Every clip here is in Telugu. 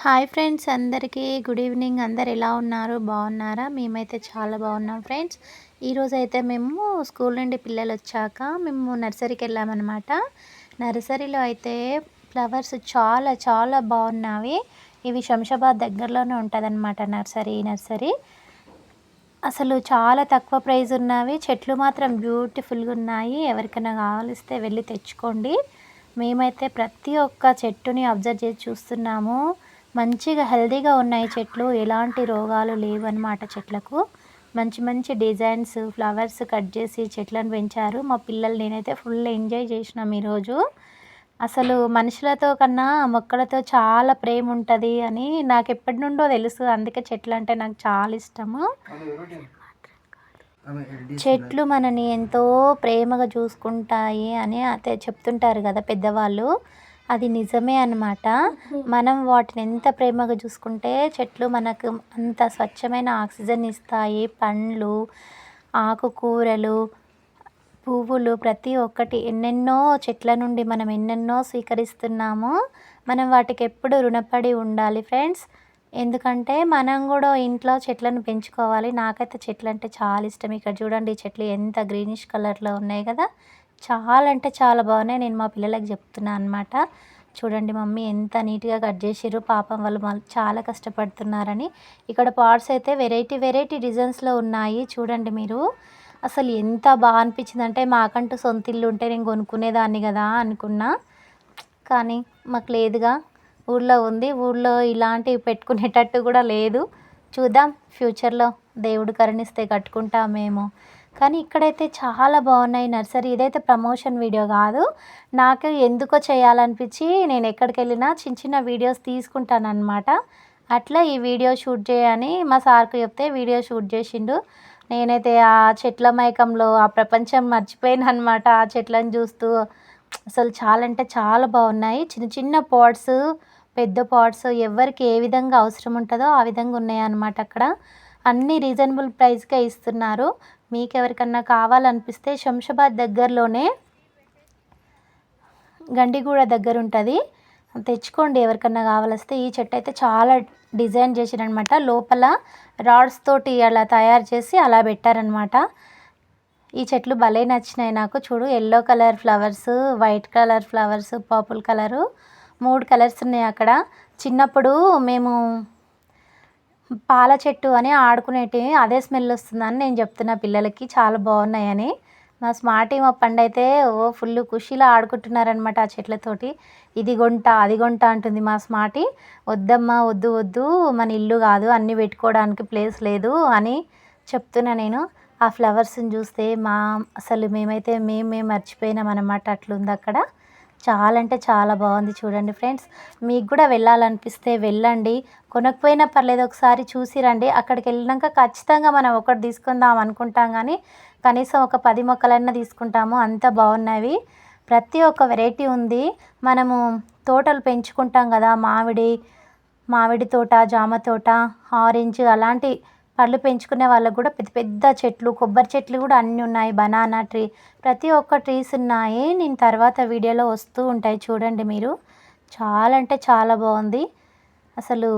హాయ్ ఫ్రెండ్స్, అందరికీ గుడ్ ఈవినింగ్. అందరు ఎలా ఉన్నారు? బాగున్నారా? మేమైతే చాలా బాగున్నాం ఫ్రెండ్స్. ఈరోజైతే మేము స్కూల్ నుండి పిల్లలు వచ్చాక మేము నర్సరీకి వెళ్ళామన్నమాట. నర్సరీలో అయితే ఫ్లవర్స్ చాలా చాలా బాగున్నాయి. ఇవి శంషాబాద్ దగ్గరలోనే ఉంటుందన్నమాట నర్సరీ. అసలు చాలా తక్కువ ప్రైస్ ఉన్నవి. చెట్లు మాత్రం బ్యూటిఫుల్గా ఉన్నాయి. ఎవరికైనా కావలిస్తే వెళ్ళి తెచ్చుకోండి. మేమైతే ప్రతి ఒక్క చెట్టుని అబ్జర్వ్ చేసి చూస్తున్నాము. మంచిగా హెల్తీగా ఉన్నాయి చెట్లు. ఎలాంటి రోగాలు లేవన్నమాట చెట్లకు. మంచి మంచి డిజైన్స్ ఫ్లవర్స్ కట్ చేసి చెట్లను పెంచారు మా పిల్లలు. నేనైతే ఫుల్ ఎంజాయ్ చేసినాం ఈరోజు. అసలు మనుషులతో కన్నా మొక్కలతో చాలా ప్రేమ ఉంటుంది అని నాకు ఎప్పటి నుండో తెలుసు. అందుకే చెట్లు అంటే నాకు చాలా ఇష్టము. చెట్లు మనని ఎంతో ప్రేమగా చూసుకుంటాయి అని అయితే చెప్తుంటారు కదా పెద్దవాళ్ళు. అది నిజమే అన్నమాట. మనం వాటిని ఎంత ప్రేమగా చూసుకుంటే చెట్లు మనకు అంత స్వచ్ఛమైన ఆక్సిజన్ ఇస్తాయి. పండ్లు, ఆకుకూరలు, పువ్వులు ప్రతి ఒక్కటి ఎన్నెన్నో చెట్ల నుండి మనం ఎన్నెన్నో స్వీకరిస్తున్నాము. మనం వాటికి ఎప్పుడు రుణపడి ఉండాలి ఫ్రెండ్స్. ఎందుకంటే మనం కూడా ఇంట్లో చెట్లను పెంచుకోవాలి. నాకైతే చెట్లు అంటే చాలా ఇష్టం. ఇక్కడ చూడండి చెట్లు ఎంత గ్రీనిష్ కలర్లో ఉన్నాయి కదా. చాలా అంటే చాలా బాగున్నాయి. నేను మా పిల్లలకి చెప్తున్నాను అనమాట. చూడండి మమ్మీ ఎంత నీట్గా కట్ చేసిర్రు. పాపం వాళ్ళు చాలా కష్టపడుతున్నారని. ఇక్కడ పాట్స్ అయితే వెరైటీ డిజైన్స్లో ఉన్నాయి. చూడండి మీరు. అసలు ఎంత బాగా అనిపించింది అంటే మాకంటూ సొంత ఇల్లు ఉంటే నేను కొనుక్కునేదాన్ని కదా అనుకున్నా. కానీ మాకు లేదుగా. ఊళ్ళో ఉంది. ఊళ్ళో ఇలాంటివి పెట్టుకునేటట్టు కూడా లేదు. చూద్దాం ఫ్యూచర్లో దేవుడు కరుణిస్తే కట్టుకుంటామేమో. కానీ ఇక్కడైతే చాలా బాగున్నాయి నర్సరీ. ఇదైతే ప్రమోషన్ వీడియో కాదు. నాకు ఎందుకో చేయాలనిపించి నేను ఎక్కడికి వెళ్ళినా చిన్న చిన్న వీడియోస్ తీసుకుంటాను అనమాట. అట్లా ఈ వీడియో షూట్ చేయని మా సార్కు చెప్తే వీడియో షూట్ చేసిండు. నేనైతే ఆ చెట్ల మైకంలో ఆ ప్రపంచం మర్చిపోయాను అనమాట. ఆ చెట్లను చూస్తూ అసలు చాలా అంటే చాలా బాగున్నాయి. చిన్న చిన్న పాట్స్, పెద్ద పాట్స్ ఎవరికి ఏ విధంగా అవసరం ఉంటుందో ఆ విధంగా ఉన్నాయన్నమాట. అక్కడ అన్నీ రీజనబుల్ ప్రైస్కే ఇస్తున్నారు. మీకు ఎవరికన్నా కావాలనిపిస్తే శంషాబాద్ దగ్గరలోనే గండిగూడ దగ్గర ఉంటుంది. తెచ్చుకోండి ఎవరికన్నా కావాలొస్తే. ఈ చెట్టు అయితే చాలా డిజైన్ చేసిరనమాట. లోపల రాడ్స్ తోటి అలా తయారు చేసి అలా పెట్టారనమాట. ఈ చెట్లు భలే నచ్చినాయి నాకు. చూడు yellow colour flowers, white colour flowers, purple colour 3 colours ఉన్నాయి అక్కడ. చిన్నప్పుడు మేము పాల చెట్టు అని ఆడుకునేటివి. అదే స్మెల్ వస్తుందని నేను చెప్తున్నా పిల్లలకి. చాలా బాగున్నాయని. మా స్మార్టీ మా పండైతే ఫుల్ ఖుషీలో ఆడుకుంటున్నారనమాట ఆ చెట్లతోటి. ఇది కొంటా అది కొంటా అంటుంది మా స్మార్టీ. వద్దమ్మా వద్దు వద్దు, మన ఇల్లు కాదు, అన్నీ పెట్టుకోవడానికి ప్లేస్ లేదు అని చెప్తున్నా నేను. ఆ ఫ్లవర్స్ని చూస్తే అసలు మేము మర్చిపోయినాం అనమాట. అట్లుంది అక్కడ. చాలా అంటే చాలా బాగుంది. చూడండి ఫ్రెండ్స్, మీకు కూడా వెళ్ళాలనిపిస్తే వెళ్ళండి. కొనకపోయినా పర్లేదు, ఒకసారి చూసి రండి. అక్కడికి వెళ్ళినాక ఖచ్చితంగా మనం ఒకటి తీసుకుందాం అనుకుంటాం కానీ కనీసం ఒక 10 మొక్కలన్నా తీసుకుంటాము. అంత బాగున్నవి. ప్రతి ఒక్క వెరైటీ ఉంది. మనము తోటలు పెంచుకుంటాం కదా, మామిడి తోట, జామ తోట, ఆరెంజ్ అలాంటి పళ్ళు పెంచుకునే వాళ్ళకు కూడా పెద్ద పెద్ద చెట్లు, కొబ్బరి చెట్లు కూడా అన్నీ ఉన్నాయి. బనానా ట్రీ, ప్రతి ఒక్క ట్రీస్ ఉన్నాయి. నేను తర్వాత వీడియోలో వస్తూ ఉంటాయి చూడండి మీరు. చాలా అంటే చాలా బాగుంది. అసలు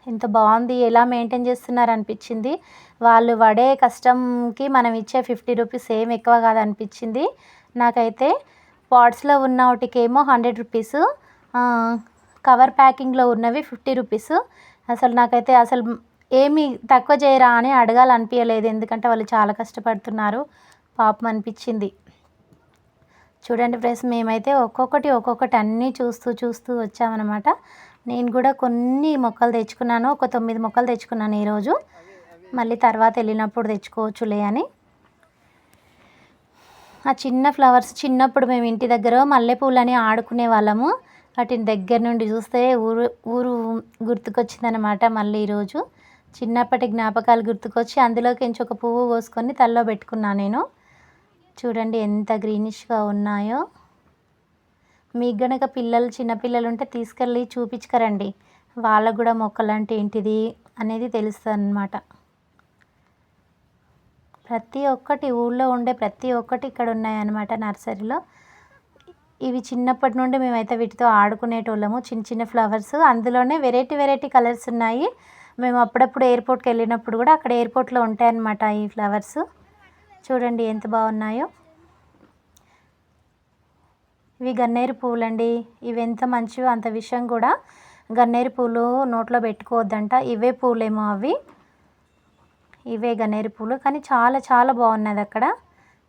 ఎంత బాగుంది, ఎలా మెయింటైన్ చేస్తున్నారు అనిపించింది. వాళ్ళు పడే కష్టంకి మనం ఇచ్చే 50 రూపీస్ ఏం ఎక్కువ కాదు అనిపించింది నాకైతే. పాట్స్లో ఉన్న వాటికేమో 100 రూపీస్, కవర్ ప్యాకింగ్లో ఉన్నవి 50 రూపీస్. అసలు నాకైతే అసలు ఏమి తక్కువ చేయరా అని అడగాలనిపించలేదు. ఎందుకంటే వాళ్ళు చాలా కష్టపడుతున్నారు. పాపం అనిపించింది. చూడండి ఫ్రెండ్స్, మేమైతే ఒక్కొక్కటి అన్నీ చూస్తూ వచ్చామన్నమాట. నేను కూడా కొన్ని మొక్కలు తెచ్చుకున్నాను. ఒక 9 మొక్కలు తెచ్చుకున్నాను ఈరోజు. మళ్ళీ తర్వాత వెళ్ళినప్పుడు తెచ్చుకోవచ్చులే అని. ఆ చిన్న ఫ్లవర్స్ చిన్నప్పుడు మేము ఇంటి దగ్గర మల్లెపూలని ఆడుకునే వాళ్ళము. వాటిని దగ్గర నుండి చూస్తే ఊరు గుర్తుకొచ్చిందనమాట. మళ్ళీ ఈరోజు చిన్నప్పటి జ్ఞాపకాలు గుర్తుకొచ్చి అందులోకి ఇంకొక పువ్వు కోసుకొని తలలో పెట్టుకున్నాను నేను. చూడండి ఎంత గ్రీనిష్గా ఉన్నాయో. మీకు గనక చిన్నపిల్లలు ఉంటే తీసుకెళ్ళి చూపించుకరండి. వాళ్ళకు కూడా మొక్కలంటే ఏంటిది అనేది తెలుస్తుంది అన్నమాట. ప్రతి ఒక్కటి ఊళ్ళో ఉండే ప్రతి ఒక్కటి ఇక్కడ ఉన్నాయన్నమాట నర్సరీలో. ఇవి చిన్నప్పటి నుండి మేమైతే వీటితో ఆడుకునేటోళ్ళము. చిన్న చిన్న ఫ్లవర్స్, అందులోనే వెరైటీ వెరైటీ కలర్స్ ఉన్నాయి. మేము అప్పుడప్పుడు ఎయిర్పోర్ట్కి వెళ్ళినప్పుడు కూడా అక్కడ ఎయిర్పోర్ట్లో ఉంటాయన్నమాట ఈ ఫ్లవర్స్. చూడండి ఎంత బాగున్నాయో. ఇవి గన్నేరు పువ్వులండి. ఇవి ఎంత మంచివో అంత విషయం కూడా. గన్నేరు పూలు నోట్లో పెట్టుకోవద్దంట. ఇవే పూలేమో అవి. ఇవే గన్నేరు పూలు, కానీ చాలా చాలా బాగున్నది అక్కడ.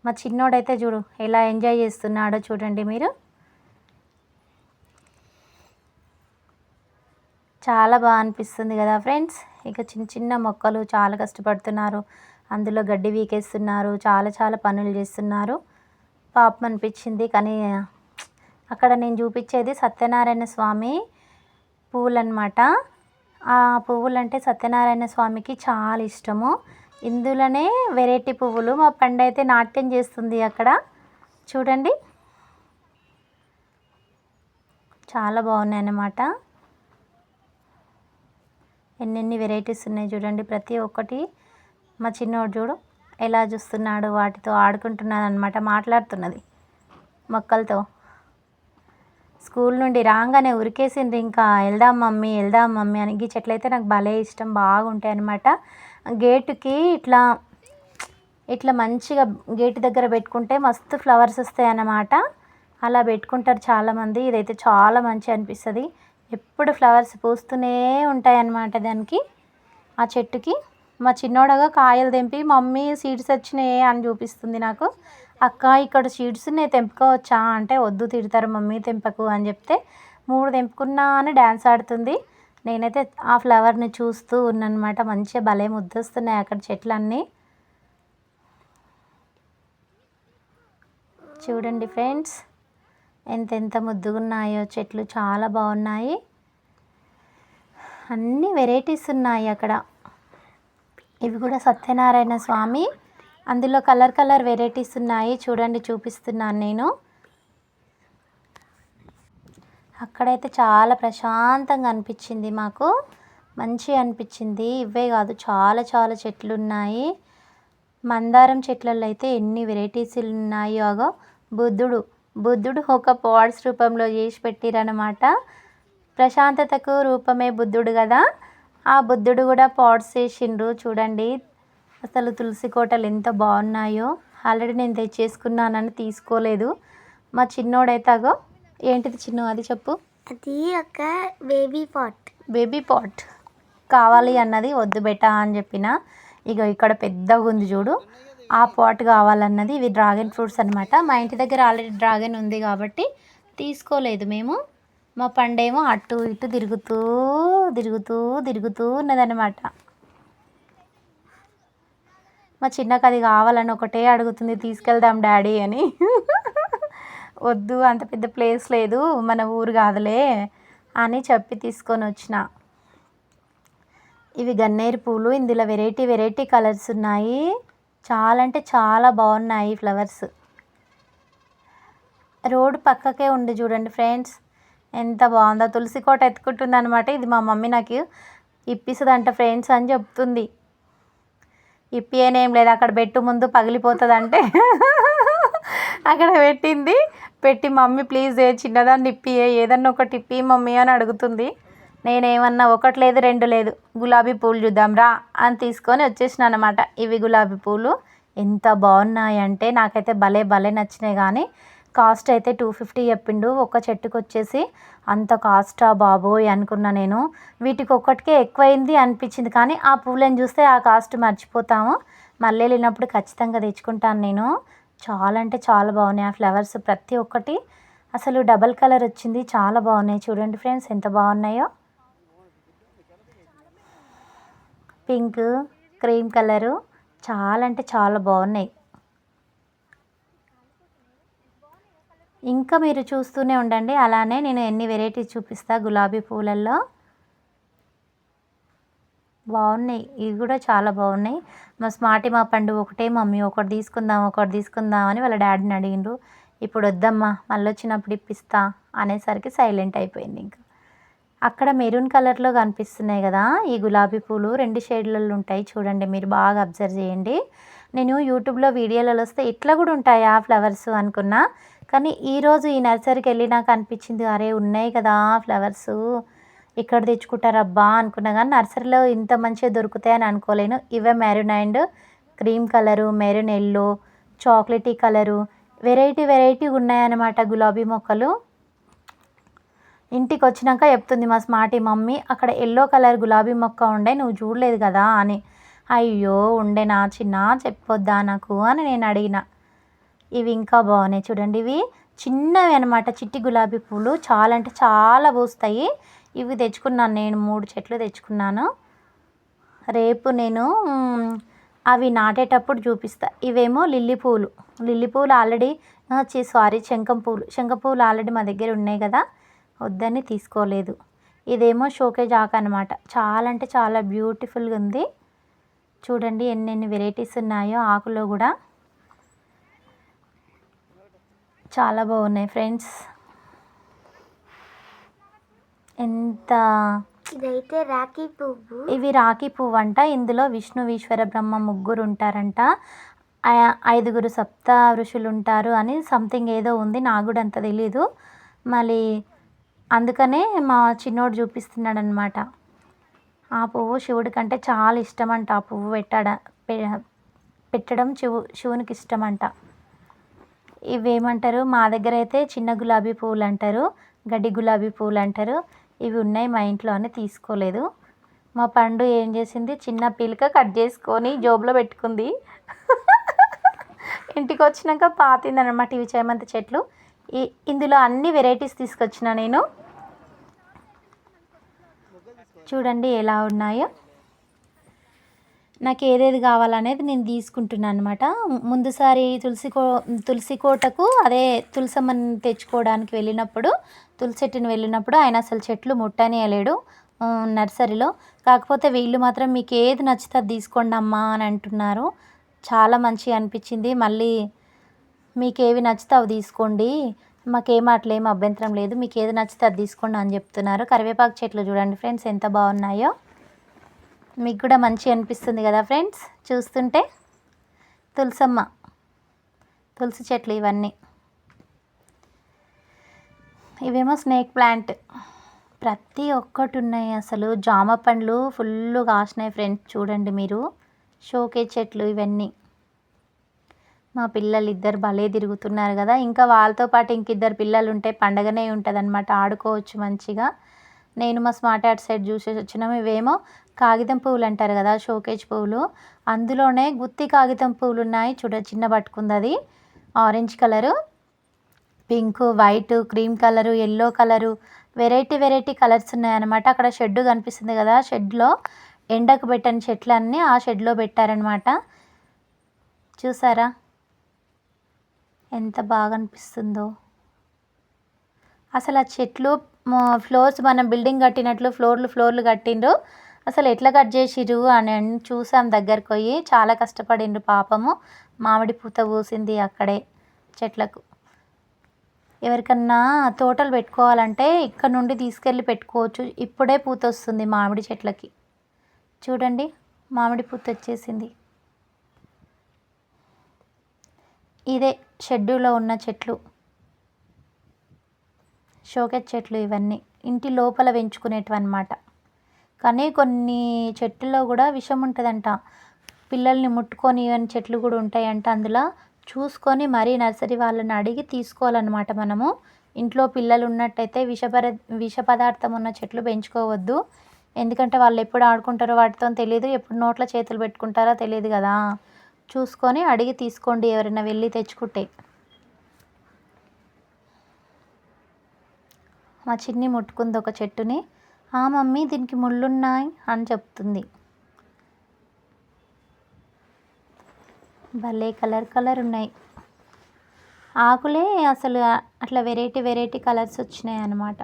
మా చిన్నోడైతే చూడు ఎలా ఎంజాయ్ చేస్తున్నాడో చూడండి మీరు. చాలా బాగా అనిపిస్తుంది కదా ఫ్రెండ్స్. ఇక చిన్న చిన్న మొక్కలు చాలా కష్టపడుతున్నారు. అందులో గడ్డి వీకేస్తున్నారు, చాలా చాలా పనులు చేస్తున్నారు. పాపం అనిపించింది. కానీ అక్కడ నేను చూపించేది సత్యనారాయణ స్వామి పువ్వులన్నమాట. ఆ పువ్వులంటే సత్యనారాయణ స్వామికి చాలా ఇష్టము. ఇందులోనే వెరైటీ పువ్వులు. మా పండైతే నాట్యం చేస్తుంది అక్కడ చూడండి. చాలా బాగున్నాయి అన్నమాట. ఎన్నెన్ని వెరైటీస్ ఉన్నాయి చూడండి. ప్రతి ఒక్కటి మా చిన్నోడు చూడు ఎలా చూస్తున్నాడు, వాటితో ఆడుకుంటున్నాడు అనమాట. మాట్లాడుతున్నది మొక్కలతో. స్కూల్ నుండి రాగానే ఉరికేసింది ఇంకా, వెళ్దాం మమ్మీ వెళ్దాం మమ్మీ అని. ఈ చెట్లు అయితే నాకు భలే ఇష్టం, బాగుంటాయి అన్నమాట. గేటుకి ఇట్లా ఇట్లా మంచిగా గేటు దగ్గర పెట్టుకుంటే మస్తు ఫ్లవర్స్ వస్తాయి అన్నమాట. అలా పెట్టుకుంటారు చాలామంది. ఇదైతే చాలా మంచి అనిపిస్తుంది. ఎప్పుడు ఫ్లవర్స్ పూస్తూనే ఉంటాయి అన్నమాట దానికి, ఆ చెట్టుకి. మా చిన్నోడగా కాయలు తెంపి మమ్మీ సీడ్స్ వచ్చినాయి అని చూపిస్తుంది నాకు. అక్క ఇక్కడ సీడ్స్ ఉన్నాయి తెంపుకోవచ్చా అంటే, వద్దు తిడతారు మమ్మీ తెంపకు అని చెప్తే 3 తెంపుకున్నా అని డ్యాన్స్ ఆడుతుంది. నేనైతే ఆ ఫ్లవర్ని చూస్తూ ఉన్నానమాట. మంచిగా భలే ముద్దొస్తున్నాయి అక్కడ చెట్లన్నీ. చూడండి ఫ్రెండ్స్ ఎంతెంత ముద్దుగున్నాయో చెట్లు, చాలా బాగున్నాయి. అన్ని వెరైటీస్ ఉన్నాయి అక్కడ. ఇవి కూడా సత్యనారాయణ స్వామి. అందులో కలర్ కలర్ వెరైటీస్ ఉన్నాయి చూడండి, చూపిస్తున్నాను నేను. అక్కడైతే చాలా ప్రశాంతంగా అనిపించింది మాకు, మంచిగా అనిపించింది. ఇవే కాదు చాలా చాలా చెట్లు ఉన్నాయి. మందారం చెట్లలో అయితే ఎన్ని వెరైటీస్ ఉన్నాయో. అగో బుద్ధుడు ఒక పాట్స్ రూపంలో చేసి పెట్టిరనమాట. ప్రశాంతతకు రూపమే బుద్ధుడు కదా. ఆ బుద్ధుడు కూడా పాట్స్ చేసిండ్రు చూడండి. అసలు తులసి కోటలు ఎంత బాగున్నాయో. ఆల్రెడీ నేను తెచ్చేసుకున్నానని తీసుకోలేదు. మా చిన్నోడైతే అగో ఏంటిది చిన్న అది చెప్పు. అది ఒక బేబీ పాట్ కావాలి అన్నది. వద్దు బెటా అని చెప్పిన. ఇక ఇక్కడ పెద్దగా ఉంది చూడు, ఆ పాట్ కావాలన్నది. ఇవి డ్రాగన్ ఫ్రూట్స్ అనమాట. మా ఇంటి దగ్గర ఆల్రెడీ డ్రాగన్ ఉంది కాబట్టి తీసుకోలేదు మేము. మా పండేమో అటు ఇటు తిరుగుతూ ఉన్నదన్నమాట. మా చిన్నకు అది కావాలని ఒకటే అడుగుతుంది, తీసుకెళ్దాం డాడీ అని. వద్దు అంత పెద్ద ప్లేస్ లేదు, మన ఊరు కాదులే అని చెప్పి తీసుకొని వచ్చిన. ఇవి గన్నేరు పూలు. ఇందులో వెరైటీ వెరైటీ కలర్స్ ఉన్నాయి. చాలా అంటే చాలా బాగున్నాయి ఫ్లవర్స్. రోడ్డు పక్కకే ఉంది చూడండి ఫ్రెండ్స్, ఎంత బాగుందో. తులసి కోట ఎత్తుకుంటుంది అనమాట. ఇది మా మమ్మీ నాకు ఇప్పిస్తుందంట ఫ్రెండ్స్ అని చెప్తుంది. ఇప్పియేనేం లేదు, అక్కడ పెట్టు ముందు పగిలిపోతుంది అంటే అక్కడ పెట్టింది. పెట్టి మమ్మీ ప్లీజ్ చిన్నదాన్ని ఇప్పియే, ఏదన్నా ఒకటి ఇప్పి మమ్మీ అని అడుగుతుంది. నేనేమన్నా ఒకటి లేదు 2 లేదు, గులాబీ పూలు చూద్దాం రా అని తీసుకొని వచ్చేసిన అనమాట. ఇవి గులాబీ పూలు ఎంత బాగున్నాయంటే నాకైతే భలే భలే నచ్చినాయి. కానీ కాస్ట్ అయితే 250 చెప్పిండు ఒక చెట్టుకు వచ్చేసి. అంత కాస్టా బాబోయ్ అనుకున్నా నేను. వీటికి ఒక్కటికే ఎక్కువైంది అనిపించింది. కానీ ఆ పూలను చూస్తే ఆ కాస్ట్ మర్చిపోతాము. మళ్ళీ వెళ్ళినప్పుడు ఖచ్చితంగా తెచ్చుకుంటాను నేను. చాలా అంటే చాలా బాగున్నాయి ఆ ఫ్లవర్స్ ప్రతి ఒక్కటి. అసలు డబల్ కలర్ వచ్చింది, చాలా బాగున్నాయి. చూడండి ఫ్రెండ్స్ ఎంత బాగున్నాయో. పింక్, క్రీమ్ కలరు, చాలా అంటే చాలా బాగున్నాయి. ఇంకా మీరు చూస్తూనే ఉండండి. అలానే నేను ఎన్ని వెరైటీస్ చూపిస్తా గులాబీ పూలల్లో. బాగున్నాయి, ఇవి కూడా చాలా బాగున్నాయి. మా స్మార్టీ మా పండు ఒకటే మమ్మీ ఒకటి తీసుకుందాం అని వాళ్ళ డాడీని అడిగిండ్రు. ఇప్పుడు వద్దమ్మా మళ్ళీ వచ్చినప్పుడు ఇప్పిస్తా అనేసరికి సైలెంట్ అయిపోయింది. ఇంకా అక్కడ మెరూన్ కలర్లో కనిపిస్తున్నాయి కదా ఈ గులాబీ పూలు, 2 షేడ్లలో ఉంటాయి చూడండి, మీరు బాగా అబ్జర్వ్ చేయండి. నేను యూట్యూబ్లో వీడియోలలో వస్తే ఇట్లా కూడా ఉంటాయా ఫ్లవర్స్ అనుకున్నా, కానీ ఈరోజు ఈ నర్సరీకి వెళ్ళినాక అనిపించింది, అరే ఉన్నాయి కదా ఫ్లవర్స్, ఇక్కడ తెచ్చుకుంటారబ్బా అనుకున్నా, కానీ నర్సరీలో ఇంత మంచిగా దొరుకుతాయని అనుకోలేను. ఇవే maroon and cream colour, maroon yellow, chocolatey colour, variety ఉన్నాయన్నమాట గులాబీ మొక్కలు. ఇంటికి వచ్చినాక చెప్తుంది మా స్మార్టీ మమ్మీ, అక్కడ ఎల్లో కలర్ గులాబీ మొక్క ఉండే నువ్వు చూడలేదు కదా అని. అయ్యో ఉండేనా చిన్న, చెప్పొద్దా నాకు అని నేను అడిగిన. ఇవి ఇంకా బాగున్నాయి చూడండి, ఇవి చిన్నవి అనమాట, చిట్టి గులాబీ పూలు చాలా అంటే చాలా పూస్తాయి. ఇవి తెచ్చుకున్నాను నేను, 3 చెట్లు తెచ్చుకున్నాను. రేపు నేను అవి నాటేటప్పుడు చూపిస్తా. ఇవేమో లిల్లీ పూలు ఆల్రెడీ శంఖం పూలు ఆల్రెడీ మా దగ్గర ఉన్నాయి కదా, వద్దని తీసుకోలేదు. ఇదేమో షోకేజ్ ఆకు అనమాట, చాలా అంటే చాలా బ్యూటిఫుల్గా ఉంది. చూడండి ఎన్నెన్ని వెరైటీస్ ఉన్నాయో ఆకులో కూడా, చాలా బాగున్నాయి ఫ్రెండ్స్. ఎంత ఇదైతే రాఖీ పువ్వు. ఇవి రాఖీ పువ్వు అంట. ఇందులో విష్ణు ఈశ్వర బ్రహ్మ ముగ్గురు ఉంటారంట, 5 సప్త ఋషులు ఉంటారు అని సంథింగ్ ఏదో ఉంది, నాకు కూడా అంత తెలీదు. మళ్ళీ అందుకనే మా చిన్నోడు చూపిస్తున్నాడు అనమాట. ఆ పువ్వు శివుడి కంటే చాలా ఇష్టం అంట, ఆ పువ్వు పెట్టడం శివునికి ఇష్టం అంట. ఇవేమంటారు, మా దగ్గర అయితే చిన్న గులాబీ పువ్వులు అంటారు, గడ్డి గులాబీ పువ్వులు అంటారు. ఇవి ఉన్నాయి మా ఇంట్లో అని తీసుకోలేదు. మా పండు ఏం చేసింది, చిన్న పీలిక కట్ చేసుకొని జోబులో పెట్టుకుంది. ఇంటికి వచ్చినాక పాతింది అనమాట. ఇవి చేమంతి చెట్లు. ఇందులో అన్ని వెరైటీస్ తీసుకొచ్చిన నేను, చూడండి ఎలా ఉన్నాయో. నాకు ఏదేది కావాలనేది నేను తీసుకుంటున్నాను అనమాట. ముందుసారి తులసి కోటకు అదే తులసమ్మని తెచ్చుకోవడానికి వెళ్ళినప్పుడు, తులసి చెట్టుని వెళ్ళినప్పుడు ఆయన అసలు చెట్లు ముట్టనియలేడు నర్సరీలో. కాకపోతే వీళ్ళు మాత్రం మీకు ఏది నచ్చితే అది తీసుకోండి అమ్మా అని అంటున్నారు. చాలా మంచిగా అనిపించింది. మళ్ళీ మీకు ఏవి నచ్చితే అవి తీసుకోండి, మాకేం అట్లేం అభ్యంతరం లేదు, మీకు ఏది నచ్చితే అది తీసుకోండి అని చెప్తున్నారు. కరివేపాకు చెట్లు చూడండి ఫ్రెండ్స్ ఎంత బాగున్నాయో. మీకు కూడా మంచిగా అనిపిస్తుంది కదా ఫ్రెండ్స్ చూస్తుంటే. తులసి చెట్లు ఇవన్నీ. ఇవేమో స్నేక్ ప్లాంట్, ప్రతి ఒక్కటి ఉన్నాయి అసలు. జామ పండ్లు ఫుల్ కాసినాయి ఫ్రెండ్స్ చూడండి మీరు. షోకే చెట్లు ఇవన్నీ. మా పిల్లలు ఇద్దరు భలే తిరుగుతున్నారు కదా, ఇంకా వాళ్ళతో పాటు ఇంకిద్దరు పిల్లలు ఉంటే పండగనే ఉంటుంది అనమాట, ఆడుకోవచ్చు మంచిగా. నేను మా స్మార్ట్ ఆర్ట్ సైడ్ చూసేసి వచ్చినాము. ఇవేమో కాగితం పువ్వులు అంటారు కదా, షోకేజ్ పువ్వులు. అందులోనే గుత్తి కాగితం పువ్వులు ఉన్నాయి చిన్న పట్టుకుంది అది, orange colour, pink, white, cream colour, yellow colour, variety colours ఉన్నాయన్నమాట. అక్కడ షెడ్ కనిపిస్తుంది కదా, షెడ్లో ఎండకు పెట్టని చెట్లన్నీ ఆ షెడ్లో పెట్టారనమాట. చూసారా ఎంత బాగా అనిపిస్తుందో అసలు. ఆ చెట్లు ఫ్లోర్స్ మనం బిల్డింగ్ కట్టినట్లు ఫ్లోర్లు కట్టిండ్రు. అసలు ఎట్లా కట్ చేసిర్రు అని చూసాం దగ్గరకు పోయి. చాలా కష్టపడిండ్రు పాపము. మామిడి పూత పూసింది అక్కడే చెట్లకు. ఎవరికన్నా తోటలు పెట్టుకోవాలంటే ఇక్కడ నుండి తీసుకెళ్ళి పెట్టుకోవచ్చు. ఇప్పుడే పూత వస్తుంది మామిడి చెట్లకి. చూడండి మామిడి పూత వచ్చేసింది. ఇదే షెడ్యూల్లో ఉన్న చెట్లు, షోకేజ్ చెట్లు ఇవన్నీ. ఇంటి లోపల పెంచుకునేటివి అన్నమాట. కానీ కొన్ని చెట్లలో కూడా విషం ఉంటుందంట, పిల్లల్ని ముట్టుకొని ఇవన్నీ చెట్లు కూడా ఉంటాయంట. అందులో చూసుకొని మరీ నర్సరీ వాళ్ళని అడిగి తీసుకోవాలన్నమాట మనము. ఇంట్లో పిల్లలు ఉన్నట్టయితే విష పదార్థం ఉన్న చెట్లు పెంచుకోవద్దు. ఎందుకంటే వాళ్ళు ఎప్పుడు ఆడుకుంటారో వాటితో తెలియదు, ఎప్పుడు నోట్లో చేతులు పెట్టుకుంటారో తెలియదు కదా. చూసుకొని అడిగి తీసుకోండి ఎవరైనా వెళ్ళి తెచ్చుకుంటే. మా చిన్ని ముట్టుకుంది ఒక చెట్టుని. మమ్మీ దీనికి ముళ్ళున్నాయి అని చెప్తుంది. భలే కలర్ ఉన్నాయి ఆకులే. అసలు అట్లా వెరైటీ కలర్స్ వచ్చినాయి అన్నమాట.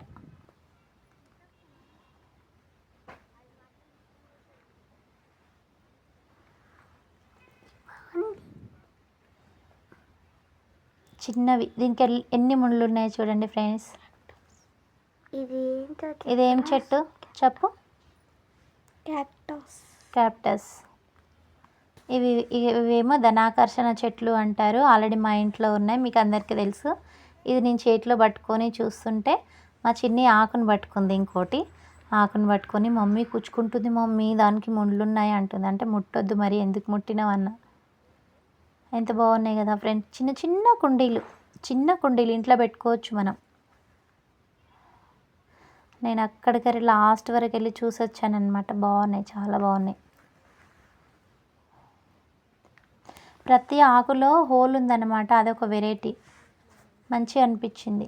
చిన్నవి. దీనికి ఎన్ని ముళ్ళు ఉన్నాయి చూడండి ఫ్రెండ్స్. ఇదేం చెట్టు చెప్పు. క్యాక్టస్. ఇవేమో ధనాకర్షణ చెట్లు అంటారు. ఆల్రెడీ మా ఇంట్లో ఉన్నాయి, మీకు అందరికీ తెలుసు. ఇది నేను చేతిలో పట్టుకొని చూస్తుంటే మా చిన్ని ఆకును పట్టుకుంది, ఇంకోటి ఆకును పట్టుకొని మమ్మీ కుచ్చుకుంటుంది మమ్మీ, దానికి ముళ్ళు ఉన్నాయి అంటుంది. అంటే ముట్టొద్దు మరి, ఎందుకు ముట్టినావన్న. ఎంత బాగున్నాయి కదా ఫ్రెండ్స్, చిన్న చిన్న కుండీలు, చిన్న కుండీలు ఇంట్లో పెట్టుకోవచ్చు మనం. నేను అక్కడికి లాస్ట్ వరకు వెళ్ళి చూసి వచ్చానమాట. బాగున్నాయి, చాలా బాగున్నాయి. ప్రతి ఆకులో హోల్ ఉందన్నమాట, అదొక వెరైటీ, మంచిగా అనిపించింది.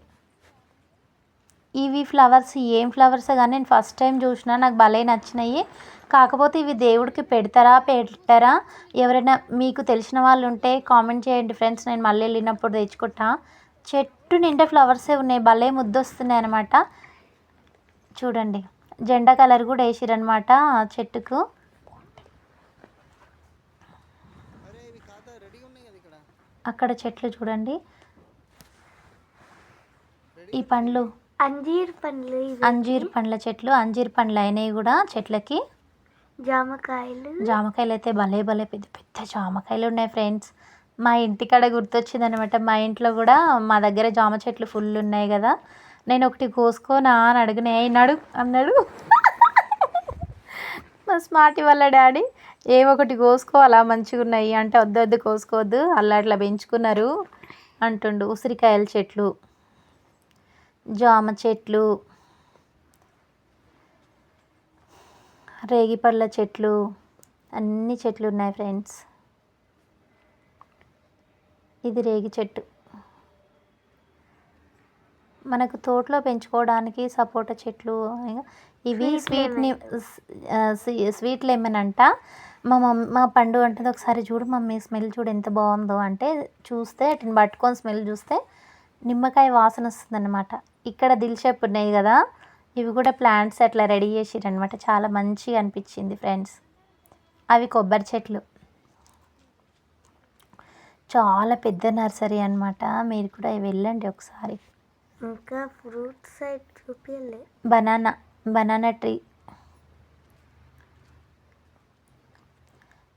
ఇవి ఫ్లవర్స్ ఏం ఫ్లవర్స్ కానీ నేను ఫస్ట్ టైం చూసిన, నాకు భలే నచ్చినాయి. కాకపోతే ఇవి దేవుడికి పెట్టరా ఎవరైనా మీకు తెలిసిన వాళ్ళు ఉంటే కామెంట్ చేయండి ఫ్రెండ్స్, నేను మళ్ళీ వెళ్ళినప్పుడు తెచ్చుకుంటా. చెట్టు నిండా ఫ్లవర్సే ఉన్నాయి, భలే ముద్దొస్తున్నాయి అనమాట. చూడండి, జెండా కలర్ కూడా వేసిరనమాట చెట్టుకు. అక్కడ చెట్లు చూడండి, ఈ పండ్లు అంజీర్ పండ్లు, అంజీర్ పండ్ల చెట్లు, అంజీర్ పండ్లు అయినాయి కూడా చెట్లకి. జామకాయలు అయితే భలే భలే పెద్ద పెద్ద జామకాయలు ఉన్నాయి ఫ్రెండ్స్. మా ఇంటికాడ గుర్తొచ్చింది అనమాట, మా ఇంట్లో కూడా మా దగ్గర జామ చెట్లు ఫుల్ ఉన్నాయి కదా, నేను ఒకటి కోసుకోనా అని అడిగిన, నడు అన్నాడు మా స్మార్ట్ వాళ్ళ డాడీ. ఒకటి కోసుకోవాలా, మంచిగా ఉన్నాయి అంటే వద్దు కోసుకోవద్దు, అట్లా పెంచుకున్నారు అంటుండు. ఉసిరికాయల చెట్లు, జామ చెట్లు, రేగిపళ్ళ చెట్లు, అన్ని చెట్లు ఉన్నాయి ఫ్రెండ్స్. ఇది రేగి చెట్టు, మనకు తోటలో పెంచుకోవడానికి. సపోటా చెట్లు, ఇవి స్వీట్ లెమన్ అంట. మా పండు అంటుంది, ఒకసారి చూడు మమ్మీ, స్మెల్ చూడు ఎంత బాగుందో అంటే, చూస్తే వాటిని పట్టుకొని స్మెల్ చూస్తే నిమ్మకాయ వాసన వస్తుందన్నమాట. ఇక్కడ దిల్ షేప్ ఉన్నాయి కదా, ఇవి కూడా ప్లాంట్స్ అట్లా రెడీ చేసిరనమాట, చాలా మంచిగా అనిపించింది ఫ్రెండ్స్. అవి కొబ్బరి చెట్లు, చాలా పెద్ద నర్సరీ అనమాట, మీరు కూడా వెళ్ళండి ఒకసారి. ఇంకా ఫ్రూట్ సైడ్ చూపించలే. బనానా ట్రీ,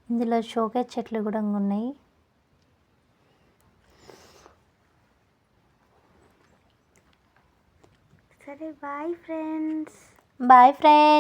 ఇందులో షోకేస్ చెట్లు కూడా ఉన్నాయి. సరే బాయ్ ఫ్రెండ్స్. Bye friends.